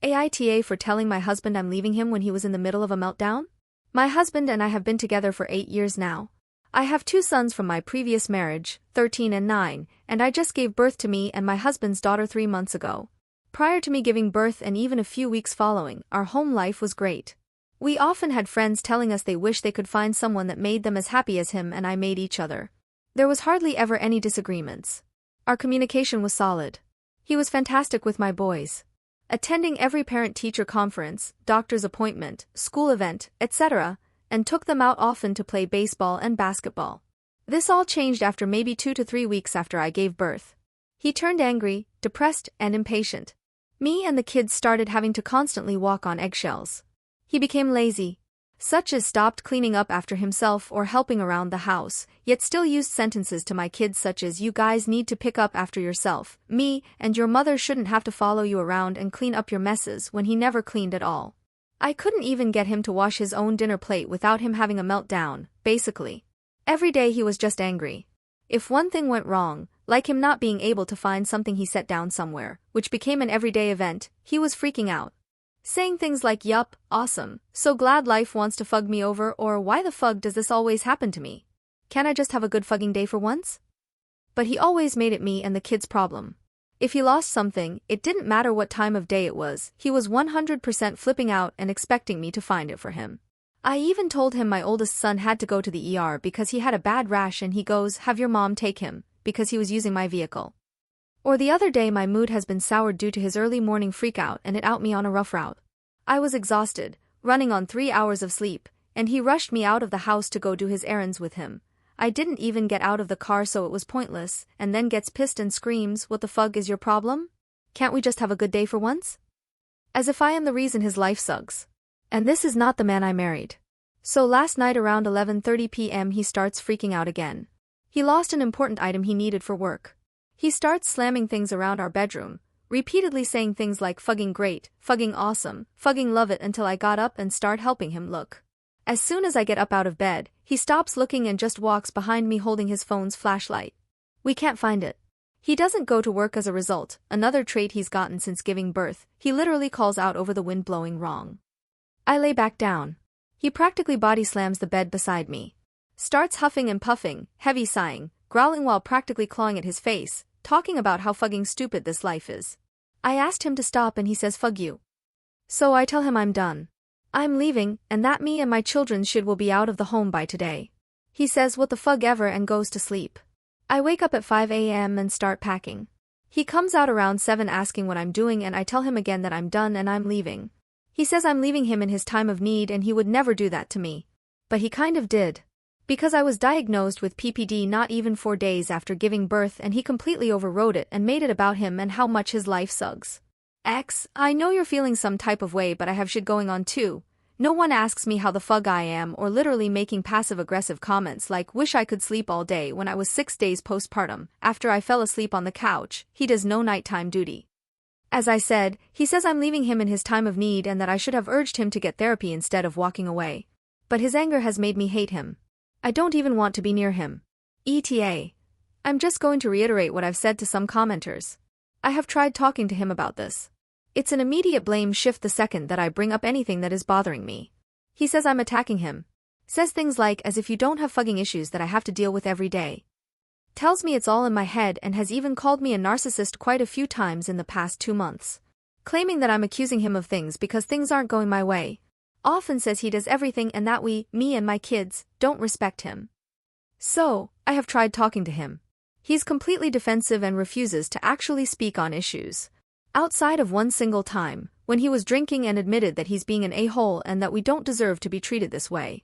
AITA for telling my husband I'm leaving him when he was in the middle of a meltdown? My husband and I have been together for 8 years now. I have 2 sons from my previous marriage, 13 and 9, and I just gave birth to me and my husband's daughter 3 months ago. Prior to me giving birth and even a few weeks following, our home life was great. We often had friends telling us they wish they could find someone that made them as happy as him and I made each other. There was hardly ever any disagreements. Our communication was solid. He was fantastic with my boys. Attending every parent-teacher conference, doctor's appointment, school event, etc., and took them out often to play baseball and basketball. This all changed after maybe 2 to 3 weeks after I gave birth. He turned angry, depressed, and impatient. Me and the kids started having to constantly walk on eggshells. He became lazy, such as stopped cleaning up after himself or helping around the house, yet still used sentences to my kids such as "You guys need to pick up after yourself, me and your mother shouldn't have to follow you around and clean up your messes," when he never cleaned at all. I couldn't even get him to wash his own dinner plate without him having a meltdown, basically. Every day he was just angry. If one thing went wrong, like him not being able to find something he set down somewhere, which became an everyday event, he was freaking out. Saying things like "Yup, awesome, so glad life wants to fug me over," or "Why the fug does this always happen to me? Can't I just have a good fugging day for once?" But he always made it me and the kids' problem. If he lost something, it didn't matter what time of day it was, he was 100% flipping out and expecting me to find it for him. I even told him my oldest son had to go to the ER because he had a bad rash and he goes, "Have your mom take him," because he was using my vehicle. Or the other day my mood has been soured due to his early morning freakout and it out me on a rough route. I was exhausted, running on 3 hours of sleep, and he rushed me out of the house to go do his errands with him. I didn't even get out of the car so it was pointless, and then gets pissed and screams, "What the fug is your problem? Can't we just have a good day for once?" As if I am the reason his life sucks. And this is not the man I married. So last night around 11:30 p.m. he starts freaking out again. He lost an important item he needed for work. He starts slamming things around our bedroom, repeatedly saying things like "fugging great," "fugging awesome," "fugging love it," until I got up and start helping him look. As soon as I get up out of bed, he stops looking and just walks behind me holding his phone's flashlight. We can't find it. He doesn't go to work as a result, another trait he's gotten since giving birth. He literally calls out over the wind blowing wrong. I lay back down. He practically body slams the bed beside me. Starts huffing and puffing, heavy sighing, growling while practically clawing at his face, talking about how fugging stupid this life is. I asked him to stop and he says "Fug you." So I tell him I'm done. I'm leaving, and that me and my children's shit will be out of the home by today. He says "What the fug ever" and goes to sleep. I wake up at 5 a.m. and start packing. He comes out around 7 asking what I'm doing and I tell him again that I'm done and I'm leaving. He says I'm leaving him in his time of need and he would never do that to me. But he kind of did. Because I was diagnosed with PPD not even 4 days after giving birth and he completely overrode it and made it about him and how much his life sucks. I know you're feeling some type of way but I have shit going on too. No one asks me how the fug I am or literally making passive-aggressive comments like "wish I could sleep all day" when I was 6 days postpartum, after I fell asleep on the couch. He does no nighttime duty. As I said, he says I'm leaving him in his time of need and that I should have urged him to get therapy instead of walking away. But his anger has made me hate him. I don't even want to be near him. ETA. I'm just going to reiterate what I've said to some commenters. I have tried talking to him about this. It's an immediate blame shift the second that I bring up anything that is bothering me. He says I'm attacking him. Says things like "as if you don't have fugging issues that I have to deal with every day." Tells me it's all in my head and has even called me a narcissist quite a few times in the past 2 months. Claiming that I'm accusing him of things because things aren't going my way. Often says he does everything and that we, me and my kids, don't respect him. So, I have tried talking to him. He's completely defensive and refuses to actually speak on issues. Outside of one single time, when he was drinking and admitted that he's being an a-hole and that we don't deserve to be treated this way.